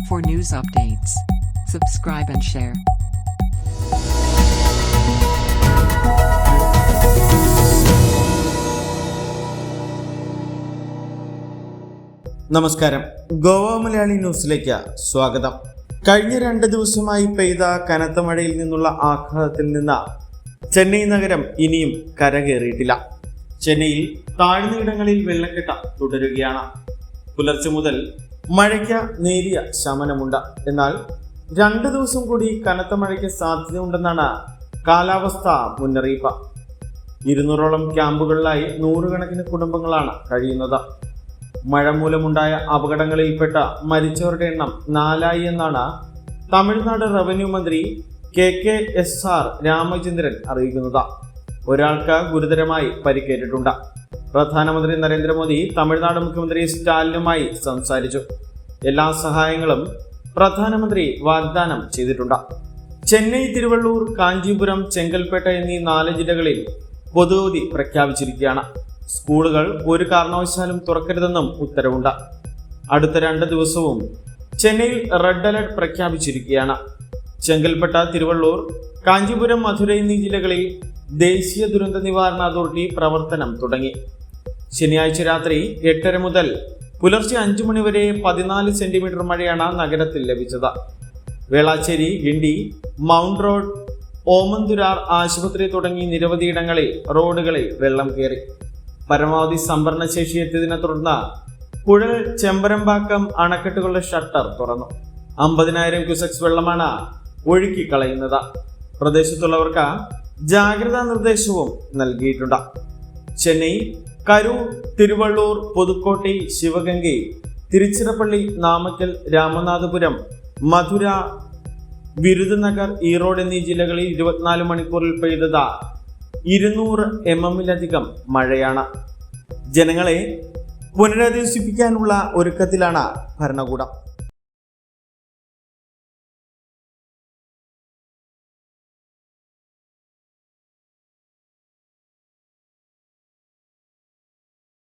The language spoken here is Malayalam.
For news updates, subscribe and share. നമസ്കാരം, ഗോവ മലയാളി ന്യൂസിലേക്ക് സ്വാഗതം. കഴിഞ്ഞ 2 ദിവസമായി പെയ്ത കനത്ത മഴയിൽ നിന്നുള്ള ആഘാതത്തിൽ നിന്ന് ചെന്നൈ നഗരം ഇനിയും കരകയറിയിട്ടില്ല. ചെന്നൈയിൽ താഴ്ന്നയിടങ്ങളിൽ വെള്ളക്കെട്ട് തുടരുകയാണ്. പുലർച്ചെ മുതൽ മഴയ്ക്ക് നേരിയ ശമനമുണ്ട്. എന്നാൽ 2 ദിവസം കൂടി കനത്ത മഴയ്ക്ക് സാധ്യതയുണ്ടെന്നാണ് കാലാവസ്ഥാ മുന്നറിയിപ്പ്. 200ഓളം ക്യാമ്പുകളിലായി 100 കണക്കിന് കുടുംബങ്ങളാണ് കഴിയുന്നത്. മഴ മൂലമുണ്ടായ അപകടങ്ങളിൽപ്പെട്ട മരിച്ചവരുടെ എണ്ണം 4 എന്നാണ് തമിഴ്നാട് റവന്യൂ മന്ത്രി KKSR രാമചന്ദ്രൻ അറിയിക്കുന്നത്. ഒരാൾക്ക് ഗുരുതരമായി പരിക്കേറ്റിട്ടുണ്ട്. പ്രധാനമന്ത്രി നരേന്ദ്രമോദി തമിഴ്നാട് മുഖ്യമന്ത്രി സ്റ്റാലിനുമായി സംസാരിച്ചു. എല്ലാ സഹായങ്ങളും പ്രധാനമന്ത്രി വാഗ്ദാനം ചെയ്തിട്ടുണ്ട്. ചെന്നൈ, തിരുവള്ളൂർ, കാഞ്ചീപുരം, ചെങ്കൽപ്പേട്ട എന്നീ 4 ജില്ലകളിൽ പൊതുവധി പ്രഖ്യാപിച്ചിരിക്കുകയാണ്. സ്കൂളുകൾ ഒരു കാരണവശാലും തുറക്കരുതെന്നും ഉത്തരവുണ്ട്. അടുത്ത 2 ദിവസവും ചെന്നൈയിൽ റെഡ് അലർട്ട് പ്രഖ്യാപിച്ചിരിക്കുകയാണ്. ചെങ്കൽപ്പേട്ട, തിരുവള്ളൂർ, കാഞ്ചീപുരം, മധുര എന്നീ ജില്ലകളിൽ ദേശീയ ദുരന്ത നിവാരണ അതോറിറ്റി പ്രവർത്തനം തുടങ്ങി. ശനിയാഴ്ച രാത്രി 8:30 മുതൽ പുലർച്ചെ 5 മണി വരെ 14 സെന്റിമീറ്റർ മഴയാണ് നഗരത്തിൽ ലഭിച്ചത്. വേളാച്ചേരി, ഗിണ്ടി, മൗണ്ട് റോഡ്, ഓമന്തുരാർ ആശുപത്രി തുടങ്ങി നിരവധിയിടങ്ങളിൽ റോഡുകളിൽ വെള്ളം കയറി. പരമാവധി സംഭരണ ശേഷി എത്തിയതിനെ തുടർന്ന് പുഴൽ, ചെമ്പരമ്പാക്കം അണക്കെട്ടുകളുടെ ഷട്ടർ തുറന്നു. 50,000 ക്യൂസെക്സ് വെള്ളമാണ് ഒഴുക്കിക്കളയുന്നത്. പ്രദേശത്തുള്ളവർക്ക് ജാഗ്രതാ നിർദ്ദേശവും നൽകിയിട്ടുണ്ട്. ചെന്നൈ, കരൂർ, തിരുവള്ളൂർ, പുതുക്കോട്ടൈ, ശിവഗംഗൈ, തിരുച്ചിറപ്പള്ളി, നാമക്കൽ, രാമനാഥപുരം, മധുര, വിരുദനഗർ, ഈറോഡ് എന്നീ ജില്ലകളിൽ 24 മണിക്കൂറിൽ പെയ്തത് 200 mm മഴയാണ്. ജനങ്ങളെ പുനരധിവസിപ്പിക്കാനുള്ള ഒരുക്കത്തിലാണ് ഭരണകൂടം.